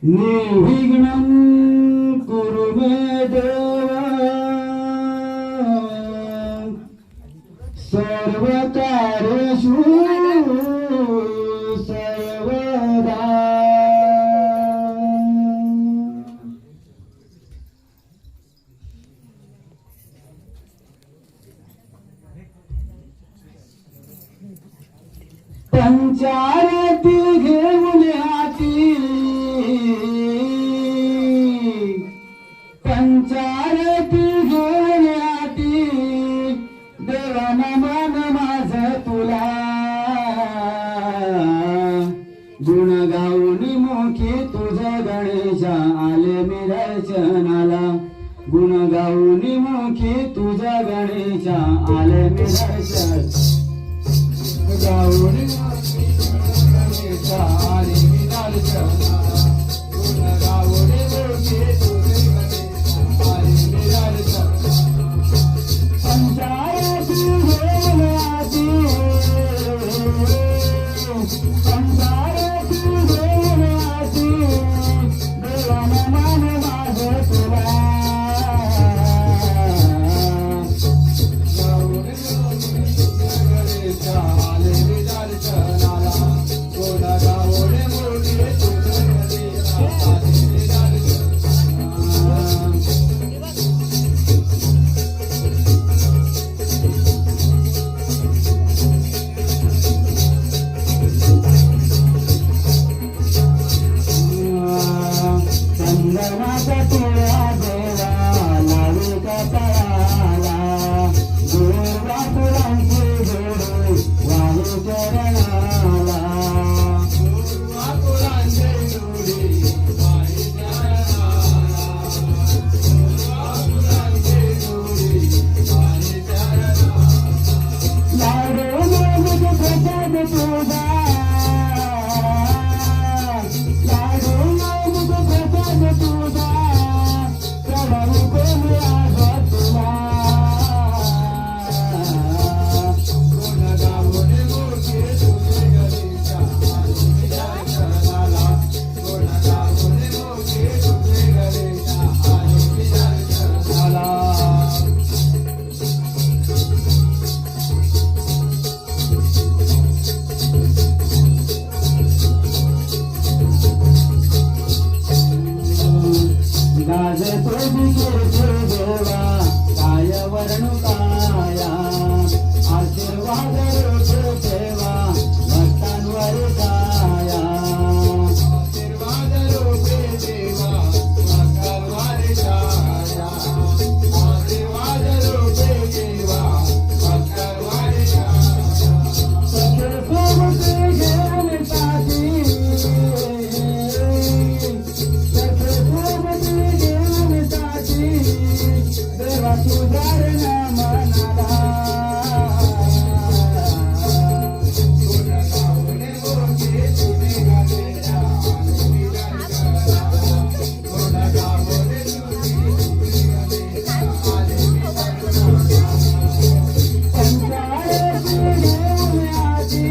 निर्विघ्नं कुरु मे देव सर्वकार्येषु सर्वदा। पंचारती घेऊन हाती, पंचारती घेऊन हाती, देवान मन माझ तुला गुण गाऊन मुखी तुझ्या गणेशा आले मी दर्शनाला, गुण गाऊन मुखी तुझ्या गणेशा आले मी दर्शन गाऊन गणेशा आले मी दर्शनाला, गुण गाऊन मुखी तुझ्या गणेशा आले मी दर्शनाला। पंचारती घेऊन हाती, पंचारती घेऊन हाती, देवान मन माझ तुला गाऊन गणेशा आले मी दर्शनाला, गुण गाऊन मुखी तुझ्या गणेशा आले मी दर्शनाला। चंदनाचा तुळा देवा लावी कपाळाला, गोडवा फुलांची जोडी वाहू चरणाला, गोडवा फुलांची जोडी वाहू चरणाला, गोडवा फुलांची जोडी वाहू चरणाला। लाडू मोदक प्रसाद तुझा, लाडू मोदक प्रसाद तुझा, प्रभू कोणी आज तुला गुण गाऊन मुखी तुझे गणेशा आले मी दर्शनाला, गुण गाऊन मुखी तुझे गणेशा आले मी दर्शनाला। गाजे तुझी देवा काय वर्णू काया, आशीर्वाद रूप ठेवा भक्तांवर काया, आशीर्वाद रूप देवा भक्तांवर काया, आशीर्वाद रूप देवा भक्तांवर काया। सखी सोबत घेऊन साथी, सखी सोबत घेऊन साथी, देवा तुझ्या मनाला गुण गाऊन मुखी तुझे गणेशा आले मी दर्शनाला, गुण गाऊन मुखी तुझे गणेशा आले मी दर्शनाला। पंचारती घेऊन हाती,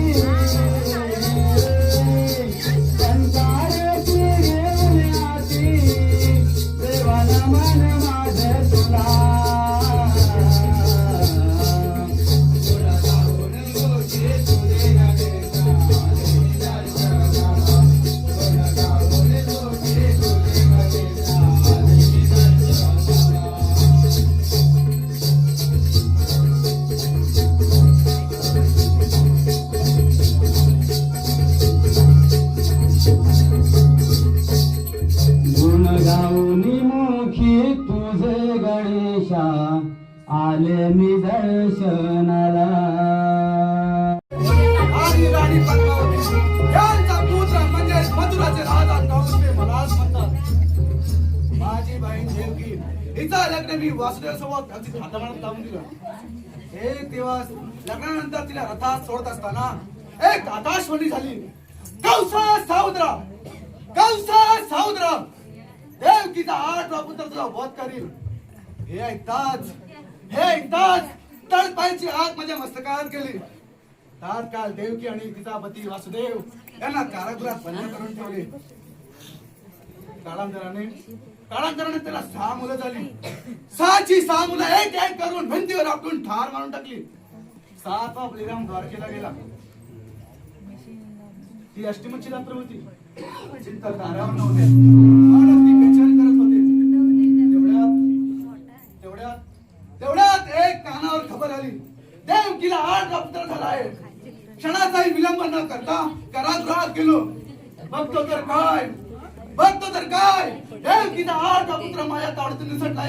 पंचारती घेऊन हाती, देवान मन माझ तुला गुण गाऊन मुखी तुझे गणेशा आले मी दर्शनाला, गुण गाऊन मुखी तुझे गणेशा आले मी दर्शनाला। गुण गाऊन मुखी तुझे गणेशा आले मी दर्शनाला। आणि राणी पद्मावती यांचा पुत्र म्हणजे मथुराचे राजा नवसे मलाच म्हणतात। माझी बहीण देवकी हिचा लग्न मी वासुदेव सोबत अगदी हाताळून लावून दिलं। एक दिवस लग्नानंतर तिला रथात सोडत असताना एक आकाशवाणी झाली, कौसा सावधरा, कौसा सावधरा, देवकीचा 8वा पुत्र तुला वध करील। हे ऐकताच तळपायची आग माझ्या मस्तकावर केली। तात्काळ देवकी आणि तिचा पती वासुदेव यांना कारागृहात बंद करून ठेवले। काळांतराने त्याला 6 मुलं झाली. 6 मुलं एक एक करून भिंतीवर आपटून ठार मारून टाकली. 7वा बलिराम द्वारकेला गेला. ती अष्टमीची रात्र होती. चिंता ताऱ्यावर नव्हते. मानव ती बेचैन करत होते. तेवढ्यात एक कानावर खबर आली. देवकीला 8 पुत्र झाला आहे. क्षणाचाही विलंब न करता कारागृहात गेलो. बघतो तर काय देवकीचा 8 पुत्र माझ्या तावडीतून निसटला.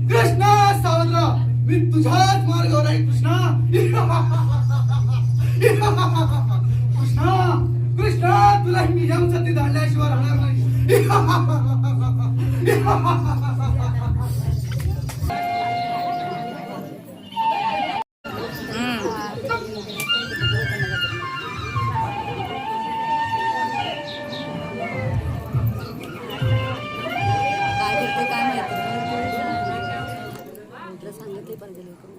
कृष्णा सावत्र, मी तुझ्याच मार्गावर आहे कृष्णा. कृष्णा तुला मी यमसती धाडल्याशिवाय राहणार नाही. सांगितले पाहिजे लोकांना.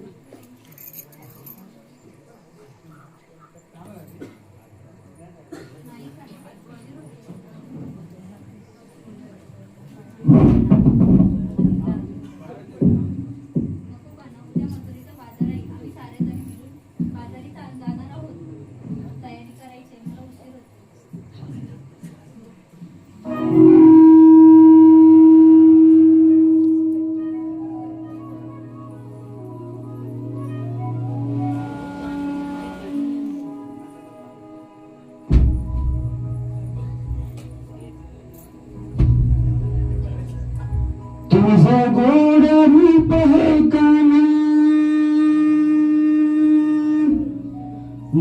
तुझं गोड रूप हे काना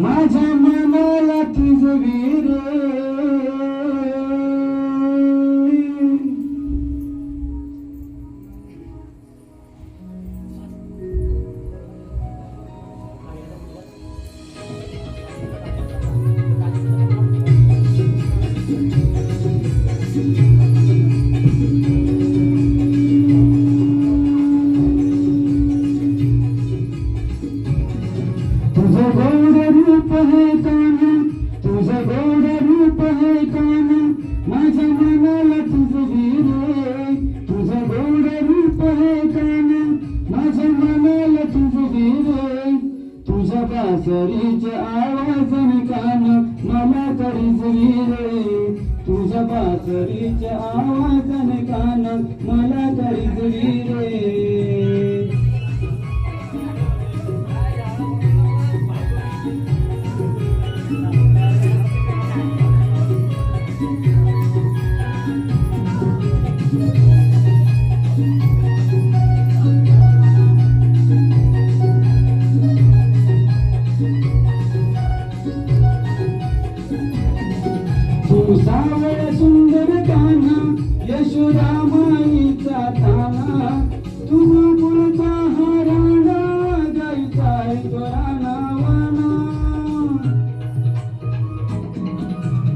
माझ्या मनाला तुझं वीर. बासरीच्या आवाजाने कान मला करीच रे. तुझ्या बासरीच्या आवाजाने कान मला करीच रे. सावळ सुंदर काना यशोदामाईचा ताना. तू गोकुळचा हा राणा गायचाय तुला नावाना.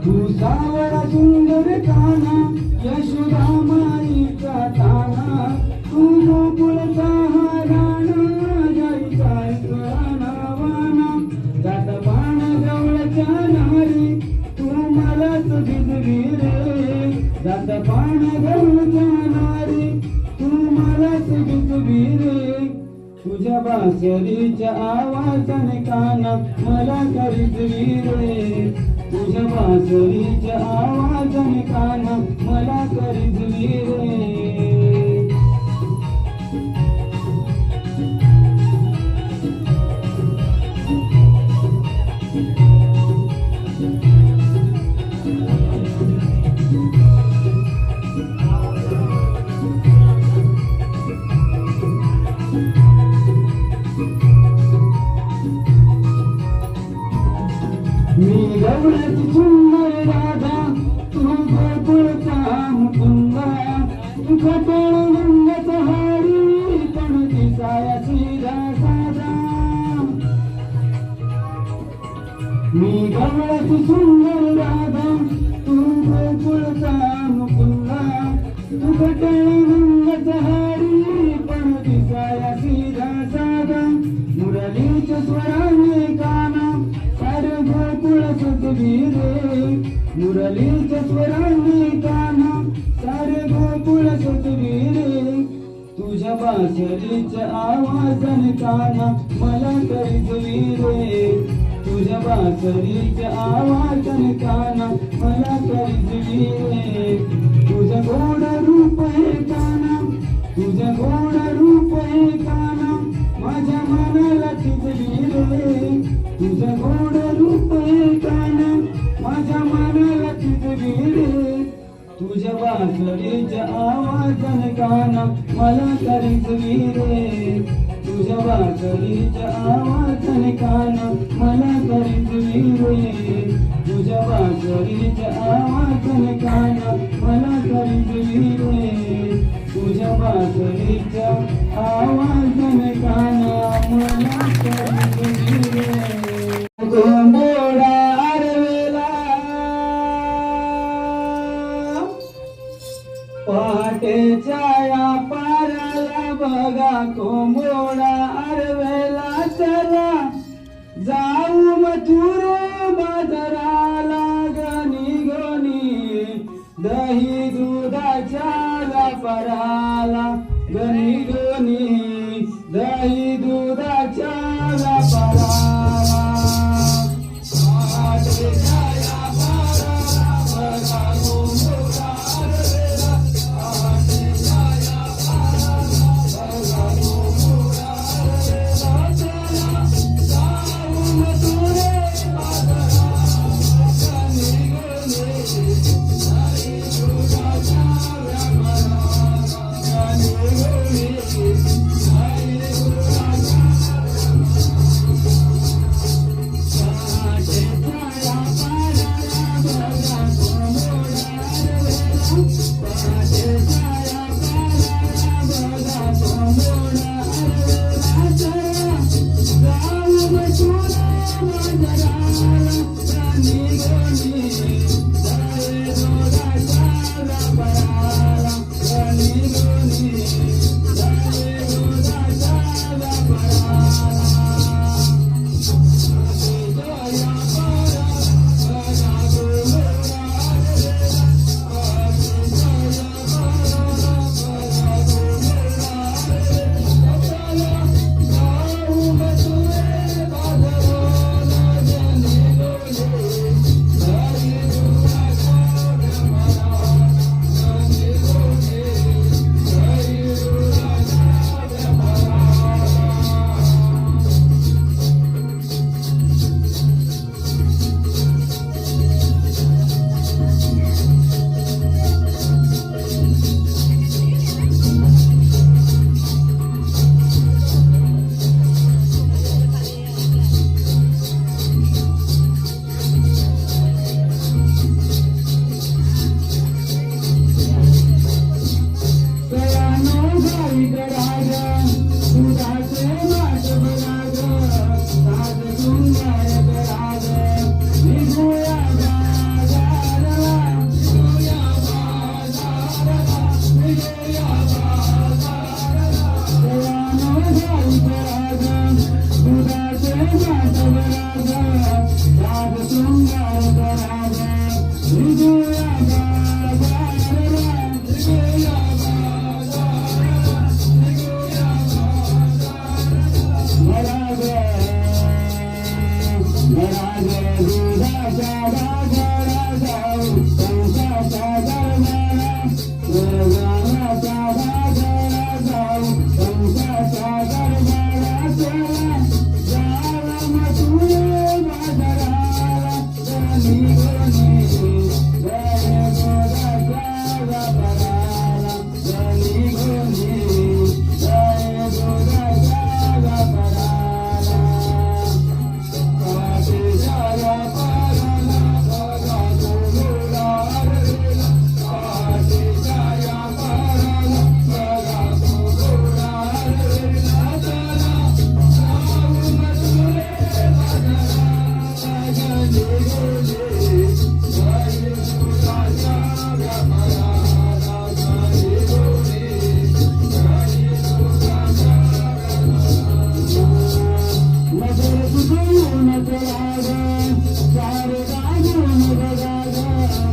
तू सावळ सुंदर काना यशोदामाईचा ताना. तू गोकुळचा हा राणा गायचाय तुला नावाना. जात बाण गवळच्या नारी मलाच भिजवी रे. जात पाण गवळच्या नारी तू मलाच भिजवी रे. तुझ्या बासरीच्या आवाजाने काना मला करीजवी रे. तुझ्या बासरीच्या आवाजाने काना मला करीजवी रे. मी गवळ्याची सुंदर राधा तू गोकुळचा मुकुंदा. तू खटोळ रंगाचा हारी पण दिसाया सीधा साधा. मी गवळ्याची सुंदर राधा तू गोकुळचा मुकुंदा. तू खटोळ रंगाचा हारी पण दिसाया सीधा साधा. मुरलीच्या स्वराने काना सारे गोकुळ सुखवीर सलीलच्या स्वरांनी काना सारे गोकुळ सुचली रे तुझ्या बासरीच्या आवाजाने काना मला करीजली रे तुझ्या बासरीच्या आवाजाने काना मला करीजली रे तुझं गोड रूप हे काना तुझं गोड रूप हे काना माझ्या मनाला चिजली रे तुझं गोड रूप हे काना माझ्या मनाला चिजली रे तुझ्या बासरीच्या आवाजाने काना मला करीजली रे तुझ्या बासरीच्या आवाजाने काना मला करीजली रे तुझ्या बासरीच्या आवाजाने काना मला करीजली रे तुझ्या बासरीच्या आवाजाने काना मला करीजली रे कोंबोडा आरवेला पहाटेच्या या पाराला बघा कोंबोडा आरवेला चला जाऊ मथुर बाजाराला गणी गणी दही दुधाच्या व्यापाराला गणी गणी दही दुधाच्या व्यापाराला पहाटेच्या या पाराला बघा कोंबोडा आरवेला पहाटेच्या या पाराला बघा कोंबोडा आरवेला चला जाऊ मथुर बाजाराला गणी गणी दही दुधाच्या व्यापाराला गणी गणी दही दुधाच्या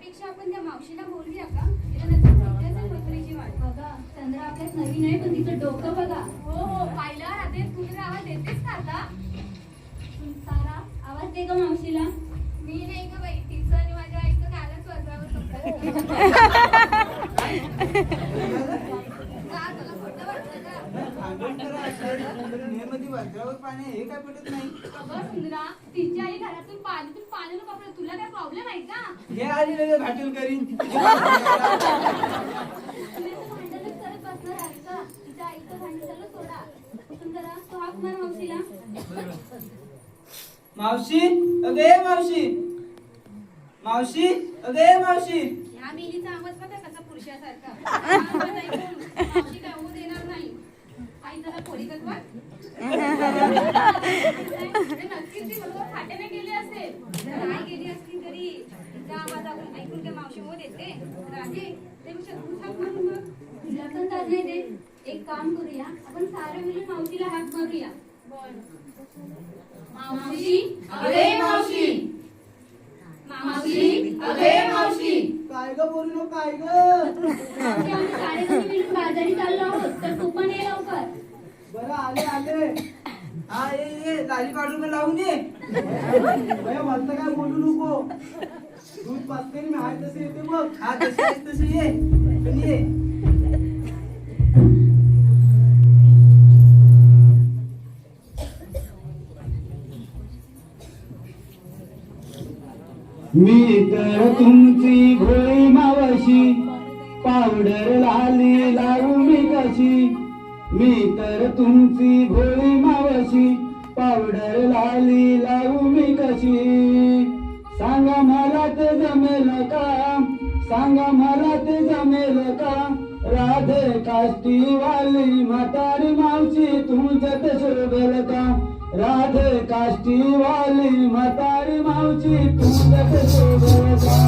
त्यापेक्षा आपण त्या मावशीला बोलूया का? तिला नक्की माहिती असेल मथुरेची वाट. बघा चंद्रा आपल्यात नवीन आहे पण तिचं डोकं बघा. हो पाहिलं राहते. तू जर आवाज देतेस का आता? सारा आवाज दे ग मावशीला. मी नाही ग बाई, तिचं आणि माझ्या आईचं कालच वाजवावं संपलं. का तुला खोटं वाटलं का? नेहमी वज्रावर पाणी हे काय पडत नाही. अगं सुंदरा, तिची आई घरातून पाण्यानं वापरत. तुला काय प्रॉब्लेम आहे का? हे आधी लगे भाटून करीन. तुम्ही तर भांडणच करत बसणार आहे का? तिच्या आईचं भांडण झालं सोडा. सुंदरा तो हाक मार मावशीला. मावशी अगे मावशी मावशी अगे मावशी. ह्या मिलीचा आवाज बघा कसा पुरुषासारखा. आवाज ऐकून मावशी काय होऊ देणार नाही. आई जरा पोरीगत वाट. नक्कीच ती बरोबर फाट्याने गेली असेल. नाही गेली असली तरी तिचा आवाज ऐकून काय मावशी हो देते. राजे त्यापेक्षा तू सांग म्हणून बघ. तिला पण दाद नाही दे. एक काम करूया आपण सारे मिळून मावशीला हाक मारूया. मावशी अरे मावशी. मावशी अरे मावशी. काय ग बोलू काय ग. मावशी आम्ही साडेजण मिळून बाजारी चाललो आहोत तर तू पण ये लवकर. बरं आले आले. हा ये लाली काढून मी लावून ये. भैया मला काय बोलू नको. दूध पाचते मी हाय तसे येते मग. हा तसे ये पण ये. मी तर तुमची भोळी मावशी पावडर लाली लावू मी कशी. मी तर तुमची भोळी मावशी पावडर लाली लावू मी कशी. सांगा मला ते जमेल का, सांगा मला ते जमेल का. राधे काष्टी वाली म्हातारी मावशी तुमच्यात शोभेल का. राधे काष्टी वाली म्हातारी मावशी तुमच्यात शोभेल का.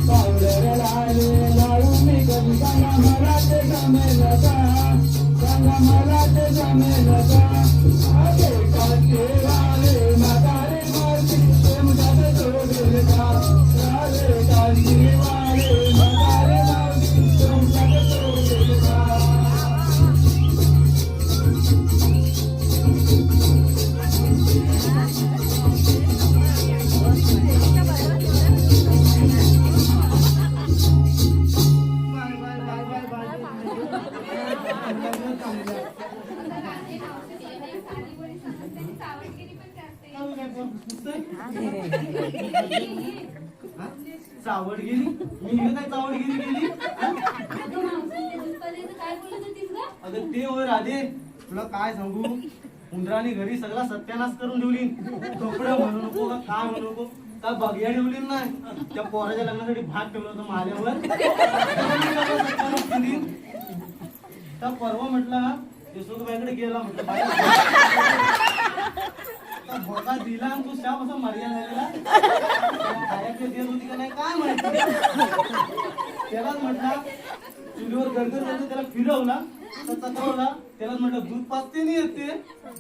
पावडर लाले लावून मला ते जमेल का आगे काटे वाले म्हातारे मारती तुमच्यात सोडेल का आगे काटे वाले म्हातारे मारती तुमच्यात सोडेल का आता राजे मावशी येणे, साडी बोली सांगत त्यांनी सावधगिरी पण करते. चावडगिरी मी हे काय चावडगिरी केली अगं मावशी ते दुष्पाल्याचं काय बोलत होतीस ग? अगं ते होय राधे तुला काय सांगू उंदराने घरी सगळा सत्यानाश करून ठेवली कपडे म्हणू नको का काय म्हणू नको का बघ्या ठेवली नाही त्या पोराच्या लग्नासाठी भात ठेवलं होतं माझ्यावर सत्यानाश केली. त्या परवा म्हटलं यशोबाईकडे गेला म्हटलं बाई त्या भोका दिला आणि तू शाप असा मर्यादा झालेला खायला देत होती का नाही काय माहिती त्यालाच म्हटलं चुलीवर गरगर करतो त्याला फिरवला तर तत्वला त्याला म्हटलं दूध पाचते नाही येते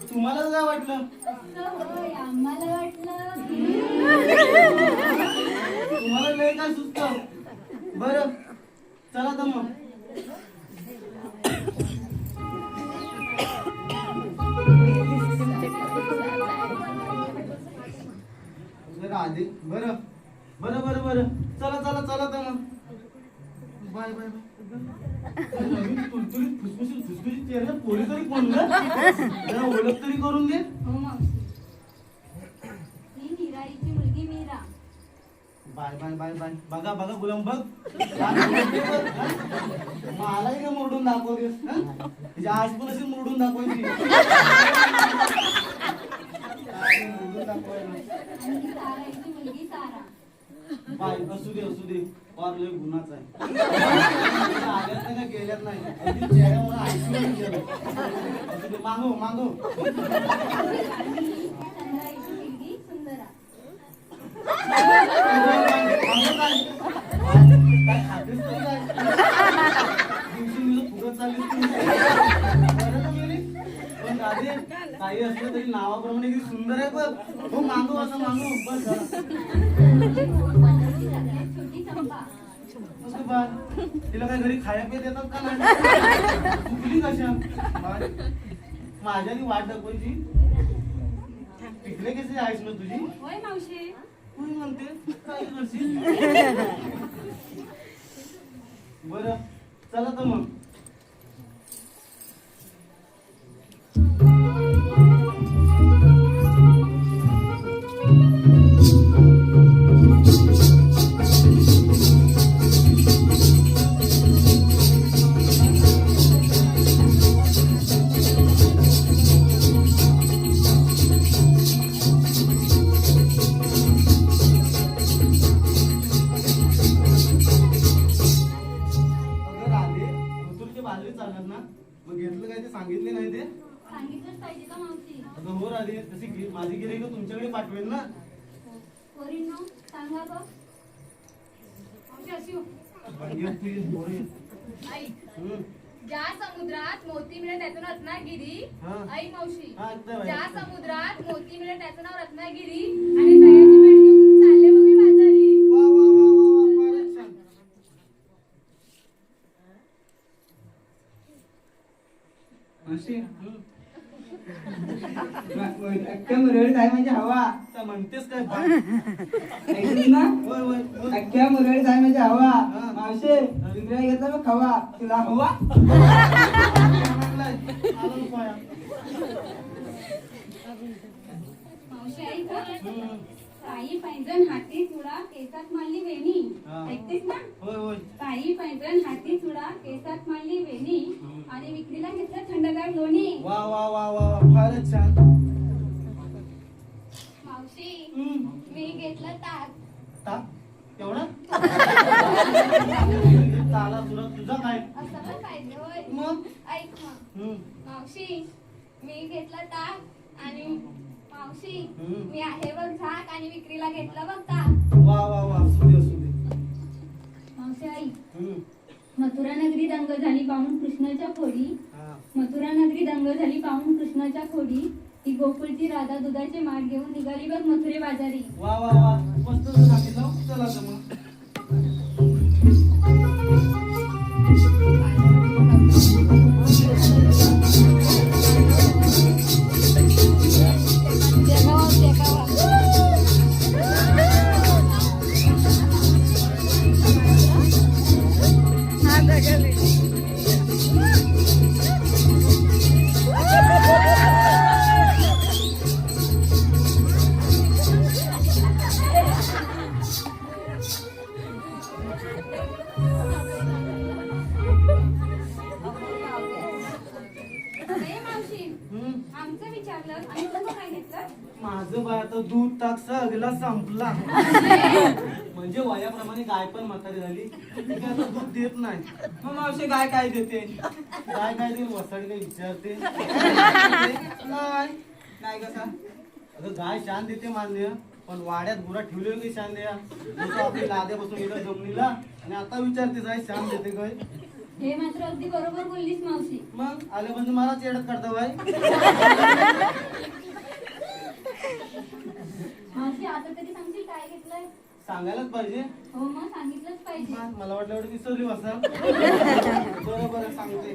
तुम्हाला काय वाटलं असं होय, आम्हाला वाटलं तुम्हाला लय काय सुचत बरं चला तर मग आधी बरं बरं बरं बरं चला चला चला तर मग बाय बाय बाय नवीन तुलतुलीत फुसफुशीत फुसफुशीत चेहरा पोरी तरी कोण ग जरा ओळख तरी करून दे हो मावशी ही मीराईची मुलगी Meera bye bye bye bye बघा बघा गुलाम बघ मलाही का मोडून दाखवतेस म्हणजे आज पण अशी मोडून दाखवायची मोडून दाखवायला आणि ही साराईची मुलगी सारा बाय असू दे और लय गुन्हाच आहे आल्यात नाही का गेल्यात नाही अगदी चेहऱ्यावर ऐकून गेलं असू दे मागो मागो आणि ही चंद्राईची मुलगी सुंदरा काय खातेस तरी काय दिवशी मी फुगत चालली पण राधे काही असलं तरी नावाप्रमाणे किती सुंदर आहे बघ हो मागो असं मागो बस छोटी चंपा असं बा तिला काय घरी खाया पिया देतात का नाही चुकली कशा माझ्यानी वाट दाखवायची तिकडे कशी आहेस ना तुझी होय मावशी तू म्हणते काय करशील बरं चला तर मग सांगितले नाही ते सांगितलंच पाहिजे का मावशी अगं हो राधे तशी माझी गिऱ्हाईक तुमच्याकडे पाठवेल ना पोरींनो सांगा ग मावशी अशी हो. ऐक ज्या समुद्रात मोती मिळेल त्याचं नाव रत्नागिरी हा. ऐक मावशी हा, ऐकतोय बाई. ज्या समुद्रात मोती मिळेल त्याचं नाव रत्नागिरी आणि सगळ्याची भेट घेऊन चालले मग मी बाजारी वा वा वा वा वा फारच छान अशी अख्ख्या मुरळी काय म्हणजे हवा आता म्हणतेस काय बा? ऐकलीस ना होय होय बोल. अख्ख्या मुरळी काय म्हणजे हवा हा. मावशे इंद्रिया घेतला मग खवा तुला हवा म्हणलाय. आलो ना पाया. मावशी ऐक ग. हम्म. काही पैंजण हाती चुडा केसात मांडली वेणी हा. ऐकतेस ना होय होय काही पैंजण हाती चुडा केसात मांडली वेणी आणि विक्रीला घेतलं थंडगार लोणी वा वा वा वा वा फारच छान मावशी हम्म. मी घेतलं ताक ताक एवढा ताला तुला तुझा काय असं पण पाहिजे होय मग ऐक मग हम्म. मावशी मी घेतलं ताक आणि मावशी हम्म. मी आहे बघ झाक आणि विक्रीला घेतलं बघ ताक वा वा वा असू दे असू दे मावशी आई हम्म. मथुरा नगरी दंग झाली पाहून कृष्णाच्या खोडी हा मथुरा नगरी दंग झाली पाहून कृष्णाच्या खोडी. ती गोकुळची राधा दुधाचे माठ घेऊन निघाली बघ मथुरे बाजारी. वा वा वा मस्त सांगितलं. चला तर मग. ए मावशी, आमचं विचारलं आणि तुम्ही काय घेतलं? माझं बाय आता दूध ताक सगळा संपला. म्हणजे वयाप्रमाणे गाय पण म्हातारी झाली. ती काय आता दूध देत नाही. मग मावशी गाय काय देते? गाय काय देईल वसाडी काही विचारते नाही. नाही कसा अगं गाय शान देते मान्य, पण वाड्यात गुरा ठेवले की शान द्या. जसं आपली लाद्यापासून गेलं जमिनीला आणि आता विचारते गाय शान देते काय. हे मात्र अगदी बरोबर बोललीस मावशी. मग आल्यापासून मला चेडत करता बाय. मावशी आता तरी सांगशील काय घेतलंय? सांगायलाच पाहिजे. हो मग सांगितलंच पाहिजे. मला वाटलं एवढं विसरली वासा. बरोबर सांगते.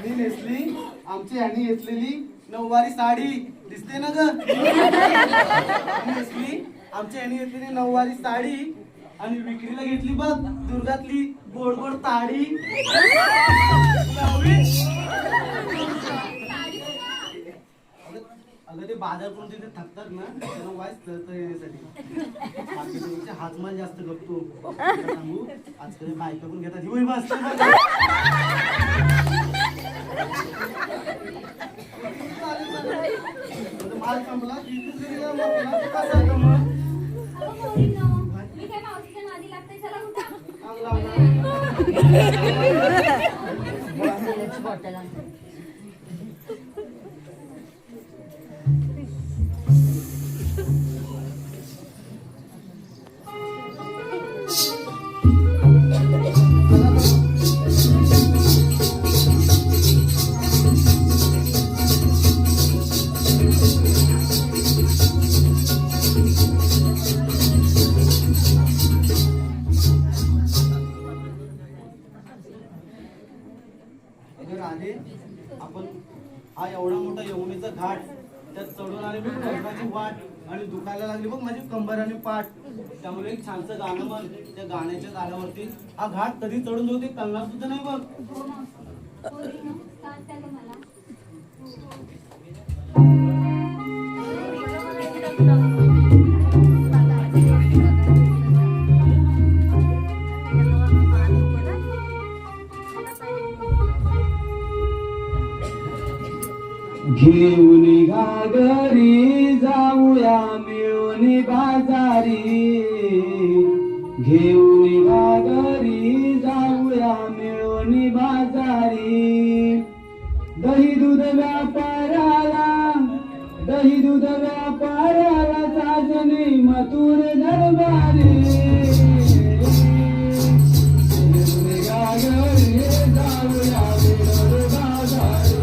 मी नेसली आमची ह्यानी घेतलेली नऊवारी साडी दिसते ना ग. नेसली आमच्या ह्यानी घेतलेली नऊवारी साडी आणि विक्रीला घेतली बघ दुर्गातली गोड गोड ताडी. अगं ते बाजार करून तिथे थकतात ना त्यांना वाईस तळतळ येण्यासाठी. हातमाल जास्त करतो सांगू आजकाल बायका पण घेतात. हिवई बस माल संपला कसा मग अगं पोरींनो, मी काय मावशीच्या नादी लागते. चला उठा. आपण हा एवढा मोठा यमुनेचा घाट त्यात चढून आले बघ कर्णाची वाट आणि दुखायला लागली बघ माझी कंबर आणि पाठ. त्यामुळे एक छानसं गाणं म्हण. त्या गाण्याच्या तालावरती हा घाट कधी चढून जाऊ ते कळणार सुद्धा नाही बघ. हो मावशी. पोरींनो, साथ द्या गं मला. घेऊन घागरी जाऊया मिळून बाजारी. घेऊन घागरी जाऊया मिळून बाजारी. दही दूध व्यापाराला दही दूध व्यापाराला साजनी मथुर दरबारी. घेऊन घागरी जाऊया मिळून बाजारी.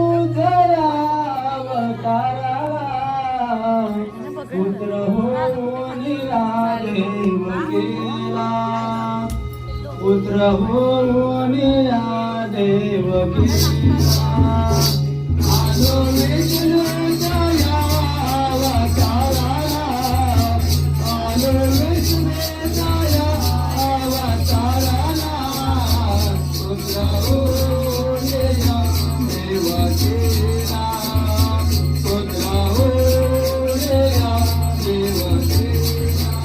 उतरा अवताराला पुत्र होऊन या देवकीला पुत्र होऊन या देवकीला आलो विष्णूच्या या अवताराला आलो विष्णूच्या या अवताराला पुत्र होऊन या देवकीला पुत्र होऊन या देवकीला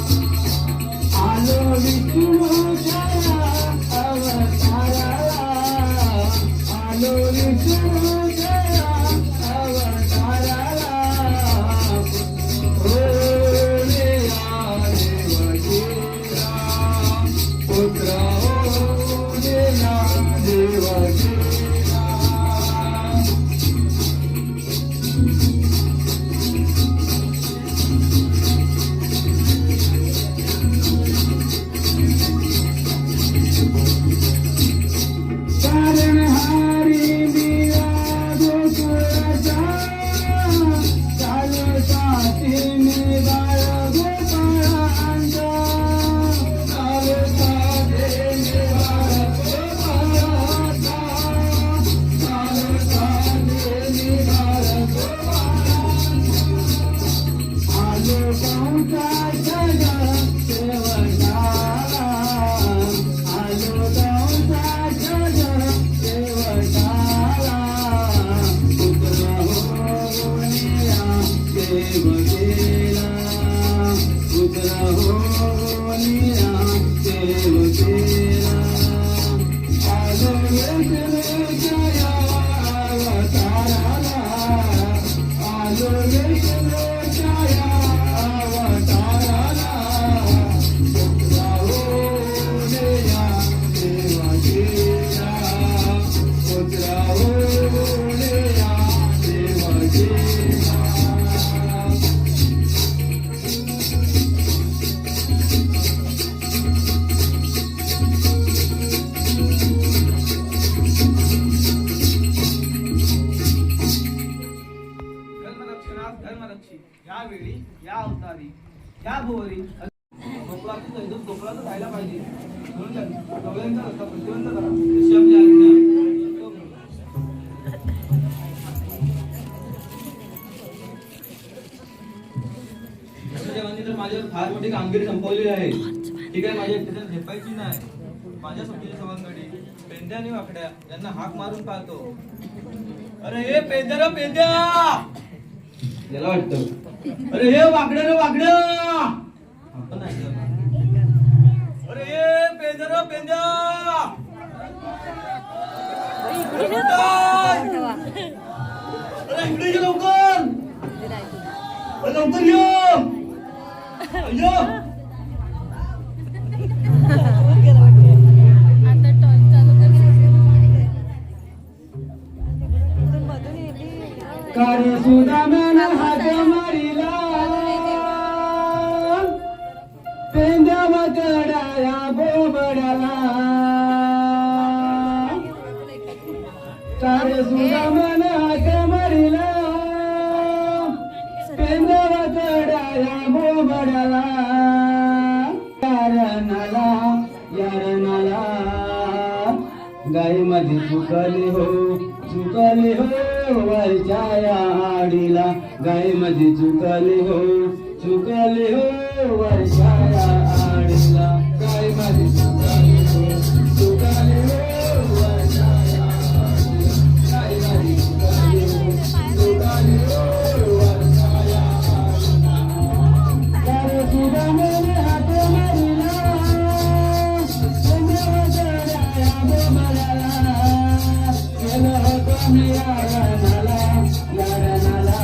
आलो विष्णूच्या अवताराला आलो विष्णूच्या अवताराला होऊन या देवकीला पुत्र होऊन या देवकीला तारणहारी मीरा गोकुळाचा चालू साथीने बाळ गोपाळांचा चालू साथीने बाळ गोपाळांचा चालू साथीने बाळ गोपाळांचा आलो कंसाच्या सेवकाला आलो कंसाच्या सेवकाला पुत्र होऊन या देवकीला पुत्र होऊन या देवकीला आलो विष्णूच्या अवताराला आलो विष्णूच्या अवताराला पुत्र होऊन या देवकीला पुत्र होऊन या देवकीला धर्मरक्षणास धर्मरक्षी यावेळी या अवतारी या भुवरी गोकुळातून गोकुळातच राहायला पाहिजे म्हणून गवळ्यांचा रस्ता प्रतिबंध करा अशी आमची आज्ञा. देवांनी तर माझ्यावर फार मोठी कामगिरी संपवलेली आहे. ठीक आहे, माझ्या एकट्याला झेपायची नाही. माझ्या सुट्टीच्या सवंगडी पेंद्या आणि वाकड्या यांना हाक मारून पाहतो. अरे हे पेंद्या रे पेंद्या याला वाटतं अरे हे वाकड्या रे वाकड्या आपण ऐकलं. अरे हे पेंद्या रे पेंद्या अरे इकडे ये लवकर अरे लवकर ये अय्यो कार्य सुदाम्याने हात मारिला पेंद्या वाकड्या बोबड्याला कार्य सुदाम्याने हात मारिला पेंद्या वाकड्या बोबड्याला यारनाला गाई मध्ये चुकली हो वरच्या आडीला गाई मध्ये चुकली हो वरच्या आडीला गाई मध्ये चुकली हो वरच्या आडीला गाई मध्ये चुकली हो वरच्या आडीला कार्य सुदाम्याने हात मारिला यारनाला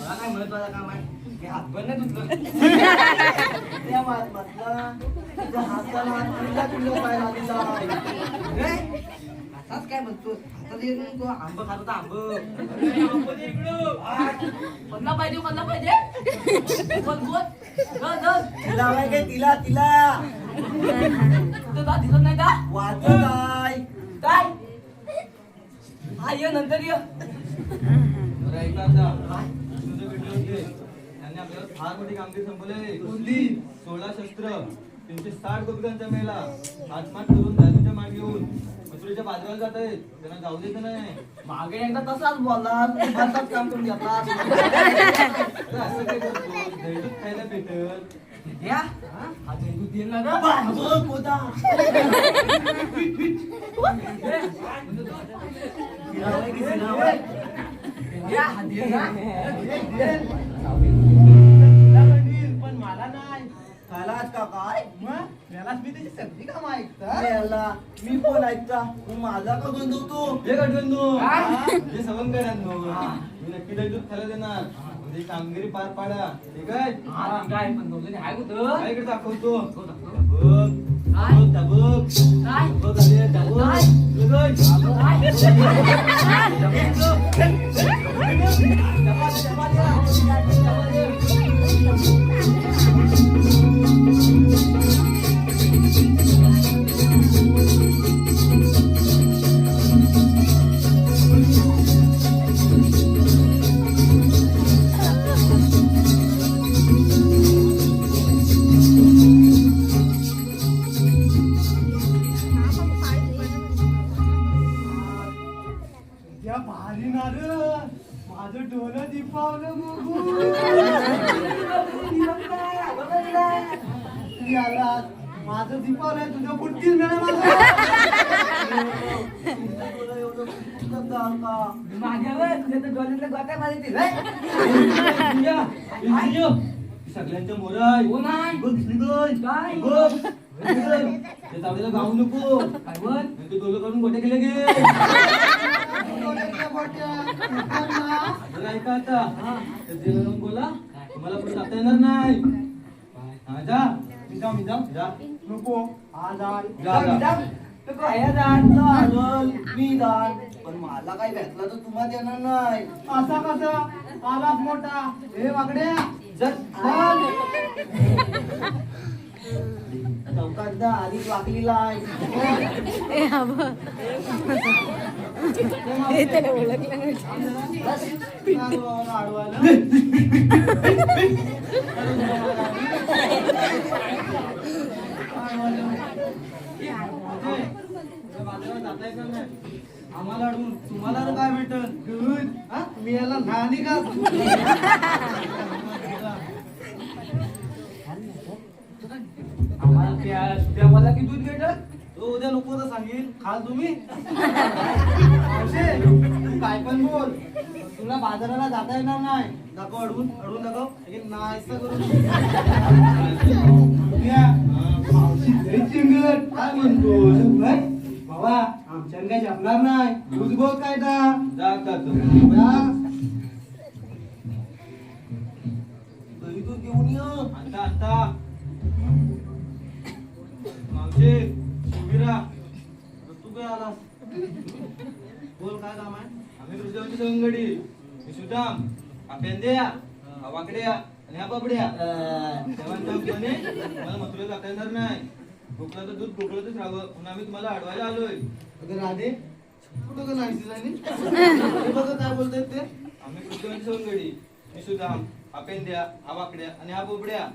मला काय महत्वाचं काम आहे मी हातभर नाही धुतलं त्या म्हटलं तुझ्या हाताला तुला कुठलं पाहिला तिचा असाच काय म्हणतो हातात येऊन तो आंब खात होता आंब कोणला पाहिजे कोणला पाहिजे बोल बोल तिला काय काय तिला तिला तुझं दिसत नाही का वाचत काय काय हा ये नंतर ये बरं ऐका आता. तुझं भेटले होते. त्यांनी आपल्याला फार मोठी कामगिरी संपवली. कुठली 16 शस्त्र 360 गोपिकांचा मेला हातमात करून दादूच्या मागे येऊन मथुरेच्या बाजूला जात आहेत. त्यांना जाऊ देत नाही. मागे एकदा तसाच बोलला भारतात काम करून घेतला अरे असं काय करतो दैनिक खायला भेटत या हा तू देईल ना रे पोता या हा देईल ना पण मला नाही खालाच का काय मग त्यालाच मी त्याची सगळी काम ऐकता मी पण ऐकता तू माझा का गंधवतो हे गडगंदू काय? हे सवंग करांनो मी नक्की दैनिक खायला देणार म्हणजे कामगिरी पार पाडा ठीक आहे हा काय पण दोघे आहे कुठं काय इकडे दाखवतो काय? बघ दाबक काय? बघ आले दाबक त्या भारी ना रे माझं डोलं दिपावलं माझं दिपावलंय तुझं बुट्टीच माझ्यावर तुझ्या तर डोळ्यातल्या गोट्या मारतील सगळ्यांच्या मोर आहे हो नाही बघ दिसली काय? बघ ते तावडीला गाऊ नको काय बोल नाही ते डोलं काढून गोट्या केले गे बरं ऐका आता तर ते जाऊन बोला तुम्हाला पुढे जाता येणार नाही हा जा मी जा नको जा जा मी दान पण मला काय भेटला तर तुम्हाला देणार नाही असा कसा आलाच मोठा हे वागड्या चौकातदा आधीच वाकलीला ए हा बघ. हे त्याला ओळखलं नाही. आम्हाला अडवून तुम्हाला काय भेटत मी याला नाणी का आम्हाला त्या मला की दूध भेटत तो उद्या नको तर सांगेल खाल तुम्ही तू काय पण बोल तुला बाजाराला जाता येणार नाही दाखव अडवून दाखव हे नाहीसं करून काय म्हणतो बाबा आमच्यानं काही जमणार नाही दूध बोल काय दूध घेऊन ये आता मावशे शिबिरा तू काय आलास बोल काय काम आहे आम्ही दुसऱ्याची सवंगडी मी सुदाम हा पेंद्या हा वाकड्या आणि हा बाबड्या मला मथुरा जाता येणार नाही गोकुळाचं दूध गोकुळातच राहावं म्हणून आम्ही तुम्हाला अडवायला आलोय अगं राधे कुठं का नाही बघा काय बोलतायत ते आम्ही पृथ्वीची सवंगडी मी सुदाम हा पेंद्या हा वाकड्या आणि हा बोबड्या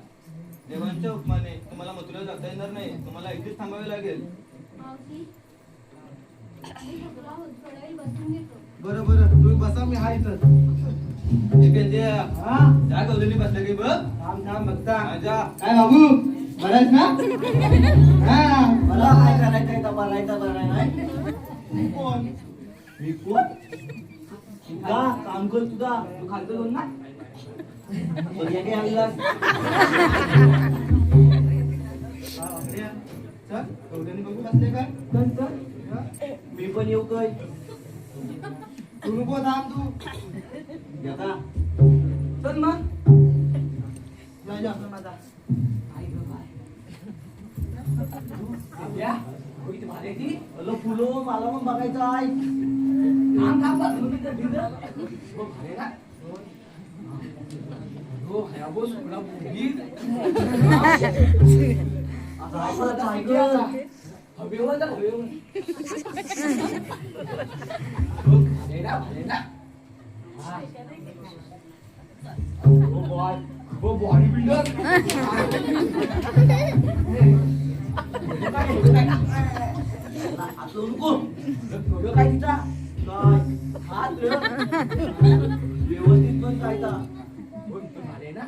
देवांच्या हुकमाने तुम्हाला मथुरा जाता येणार नाही तुम्हाला इथेच थांबावे लागेल मावशी आम्ही झोपला आहोत थोडा वेळ बसून घेतो बरं बरं तुम्ही बसा मी हा इथं हे पेंद्या हा जा गवलेली बसल्या की बघ थांब थांब बघता हा, जा काय बाबू बराच ना हा मला काय करायचंय का बरायचं बरं नाही कोण मी कोण तुझा काम कर तुझा तू खालतो दोन ना याने आणलास चल गवलेली बघू बसले काय चल चल मी पण येऊ काय तू नको थांब तू येता चल मग जाऊ जा माझा आई गं बाय. या, होय ती भारी आहे ती. हॅलो फुलो मला पण बघायचं आहे थांब बस, तुम्ही तर भिंड. हो, भारी आहे ना? हो, हायाबोस, पुन्हा भूमीत. आता ऐकलं आता ऐकलं हवेवर जा, हवेवर. हो, भारी आहे ना, भारी आहे ना? हा. हो, बॉय. हो, बॉडी बिल्डर. हात लावू नको एवढं काय तिचा? काय हात रे. व्यवस्थित पण जायचा हो, इथं भारी आहे ना?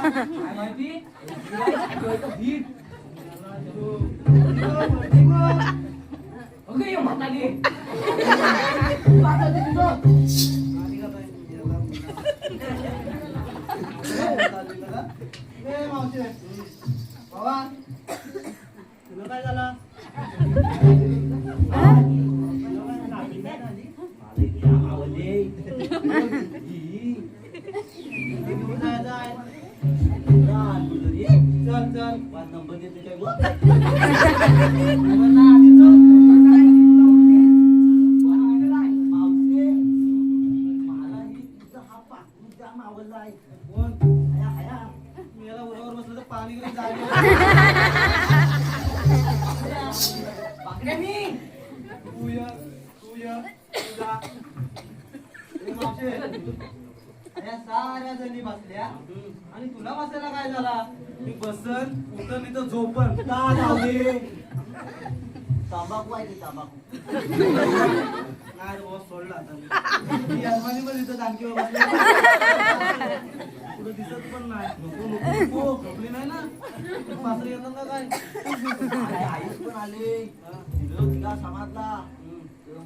काय माहिती ओके म्हातारी बाबा तुला काय झालं चल चल पाच नंबर देते काय पाणी पाकड्या मी तू ये जा या साऱ्या जणी बसल्या आणि तुला बसायला काय झाला मी बसन उठन इथं झोपन का लावले तंबाखू आहे ती तंबाखू नाही रे सोडला आता मी अरमानी पण इथं जानकीवर बसले पुढे दिसत पण नाही नको नको झोपली नाही ना पासरी येतात ना काय आईच पण आले तिला समाजला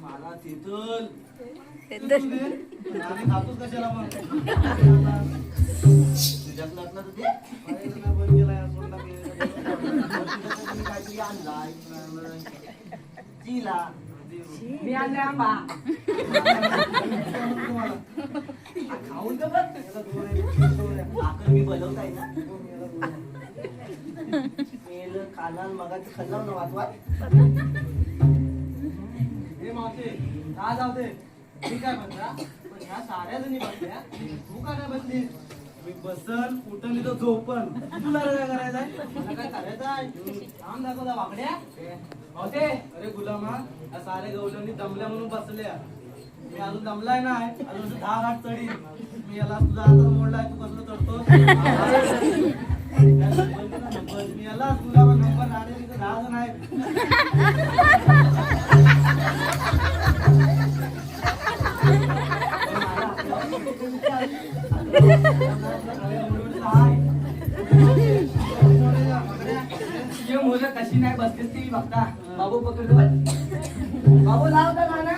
मला तिथल आणि खातोच कशाला मग तुझ्यात लागला तर ते बंद केलाय सोडला काहीतरी आणलाय जिला मी आणले आंबा खाऊन तर आकर मी बनवताय ना मेल कानाल मगाची खल्लाव ना वाचवा हे मावशे का जाऊ दे मी काय म्हणता पण ह्या साऱ्या जणी बसल्या तू का नाही बसली मी बसन उठन इथं झोपन तुला काय करायचंय मला काय करायचंय काम दाखवता वाकड्या होते अरे गुलामा या साऱ्या गवळणी दमल्या म्हणून बसल्या मी अजून दमलाय नाही अजून 10 घाट चढी मी याला तुझा हात मोडलाय तू कसलं चढतो मी याला गुलामा नंबर राहणे तिथं 10 जण आहेत ये मुलं कशी नाही बसतेस ती बघता बाबू पकडतो बाबू लावता गाणं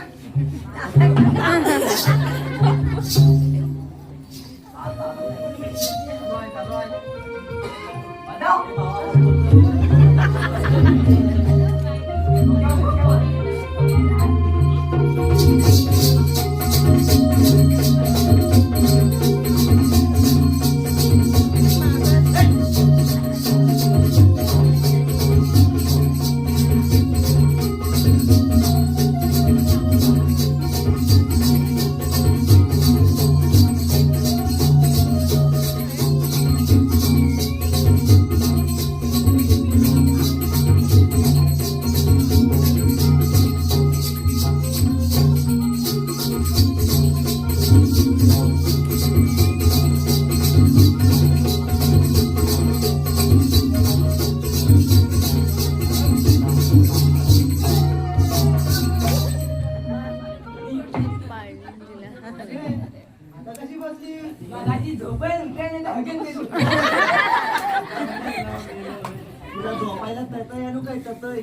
तुला झोपायला तळतय आणू काय तळतय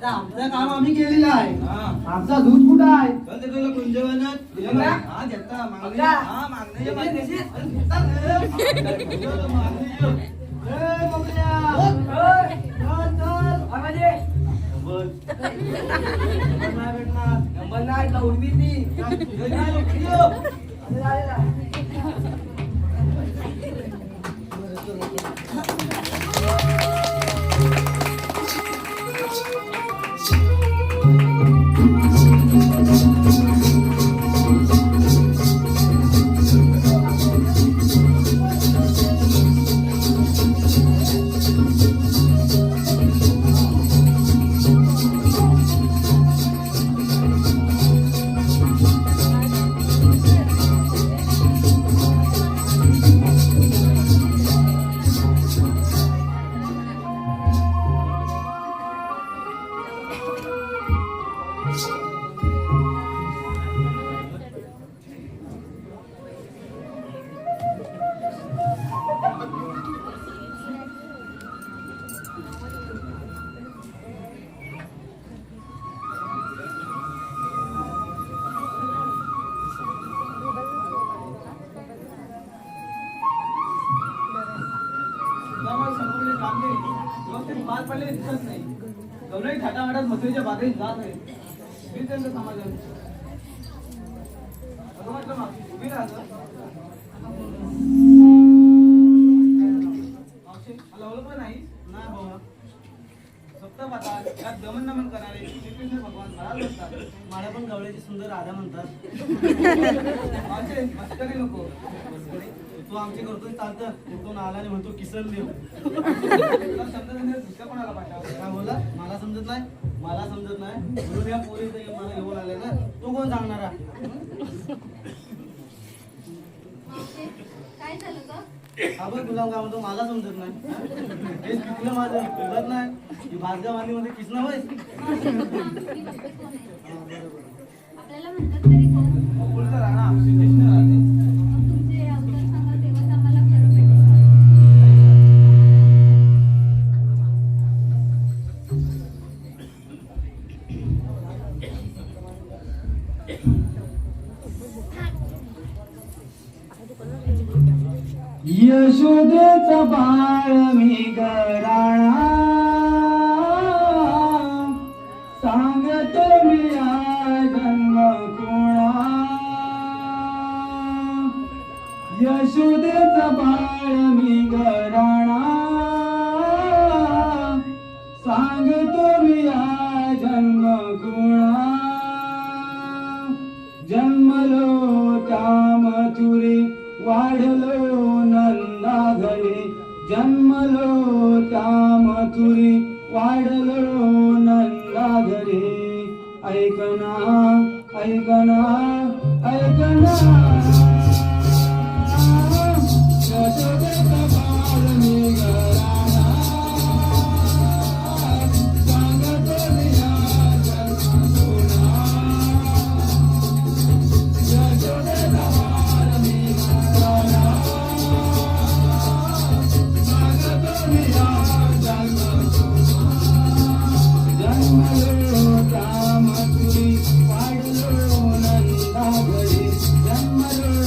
आमचं काम आम्ही केलेलं आहे आमचा दूध कुठं आहे पाच पडले दिसत नाही गवळी थाटामाटात मथुरेच्या बागेत जात आहे मी त्यांचं समाधान उभी राहत मला ओळखलं नाही ना बाबा सप्तपाता यात दमन नमन करणारे श्रीकृष्ण भगवान महाराज असतात मला पण गवळ्याची सुंदर राधा म्हणतात मस्करी नको तू आमचे करतोय चालतं तो नाला म्हणतो किसन देव कोणाला पाठवा काय बोला मला समजत नाही म्हणून या पोरी मला घेऊन आले ना तू कोण सांगणारा काय झालं ग हा बघ गुलाम काय म्हणतो मला समजत नाही हे किसलं माझं कळत नाही भाजगा मध्ये किसणं होय आपल्याला म्हणतात तरी कोण बोलतं राहणार आमची कृष्ण राहते तुमचे अवतार सांगा तेव्हाच आम्हाला खरं भेटेल यशोदेचा बाळ मी गराणा सांगतो मी जन्म कोणा यशोदेचा बाळ मी गराणा सांगतो मी जन्म कोणा जन्मलो त्या मथुरे वाढलो नंदा घरी जन्मलो त्या मथुरी वाढलो नंदा घरी ऐकना ऐकना ऐकना यशोदेचा बाळ मी घराणा सांगतो मी जन्म कोणा यशोदेचा बाळ मी घराणा सांगतो मी जन्म जन्मलो त्या मथुरी वाढलो नंदा घरी जन्मलो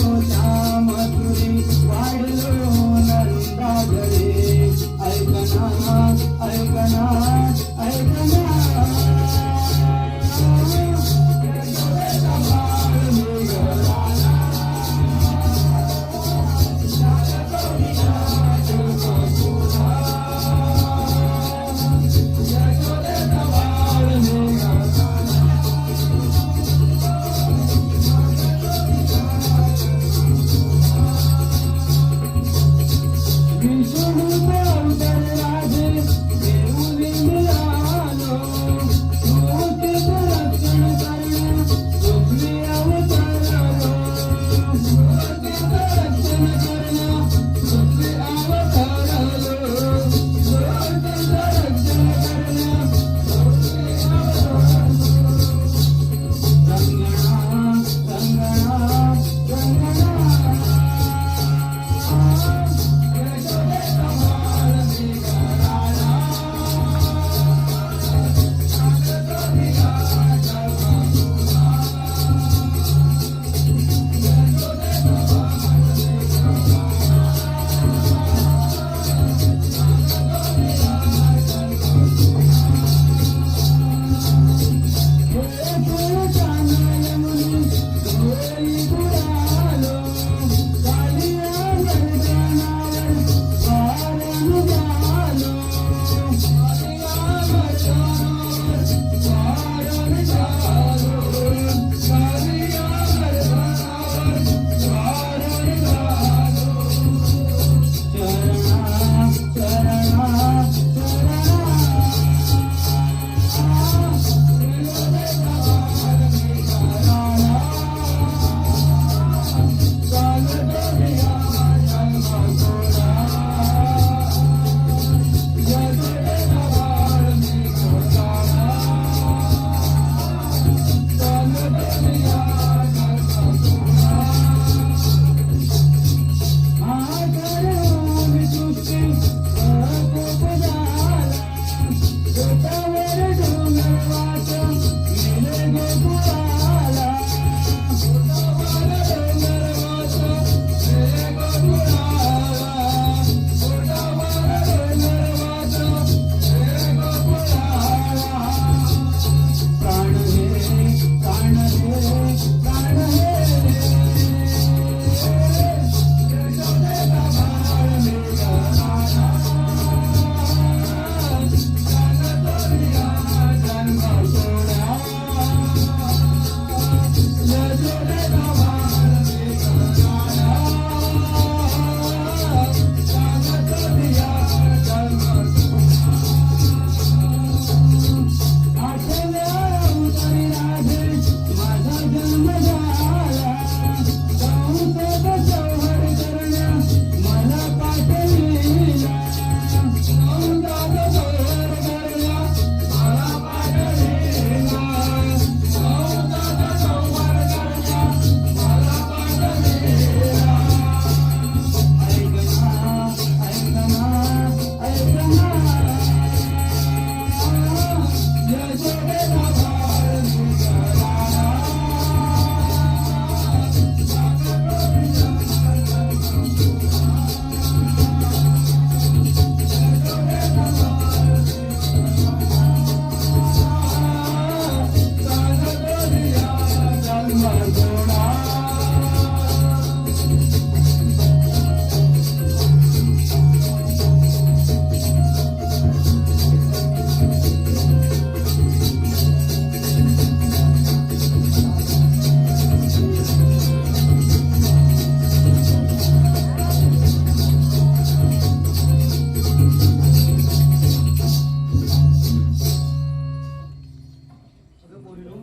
अगं पोरीनो,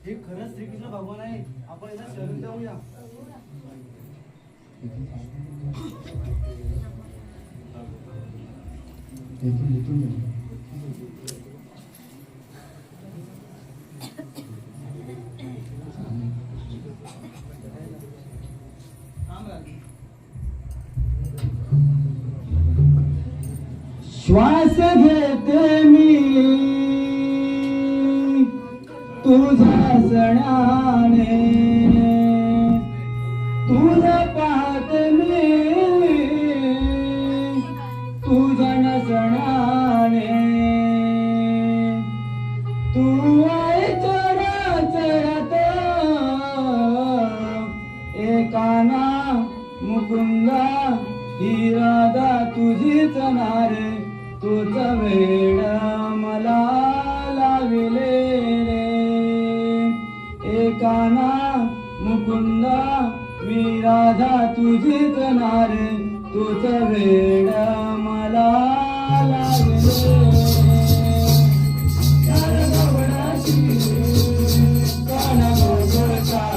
हे खरंच श्रीकृष्ण भगवान आहे. आपण याला शरण जाऊया. श्वास घेते मी तुझ्या सणाने, तुझा पाहते मी तुझ्या नसणाने. तू आहे चराचरात एकाना मुकुंदा, ही राधा तुझीच नारे, तोच वेळ मला लाविले रे. एकाना मुकुंदा, मी राधा तुझीच नारे, तोच वेळ मला लाविले रे. कान गोगोचा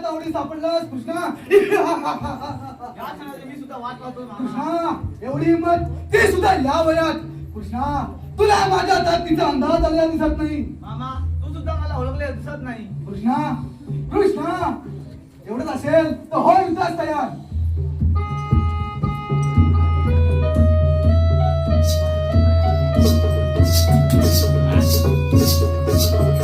तावडी सापडलास कृष्णा. या क्षणाची मी सुद्धा वाट पाहतोय मामा. कृष्णा एवढी हिंमत ती सुद्धा या वयात. कृष्णा तुला माझ्या ताकदीचा अंदाज आलेला दिसत नाही. मामा तू सुद्धा मला ओळखले दिसत नाही. कृष्णा कृष्णा एवढंच असेल तर हो युद्धास तयार. Thank you.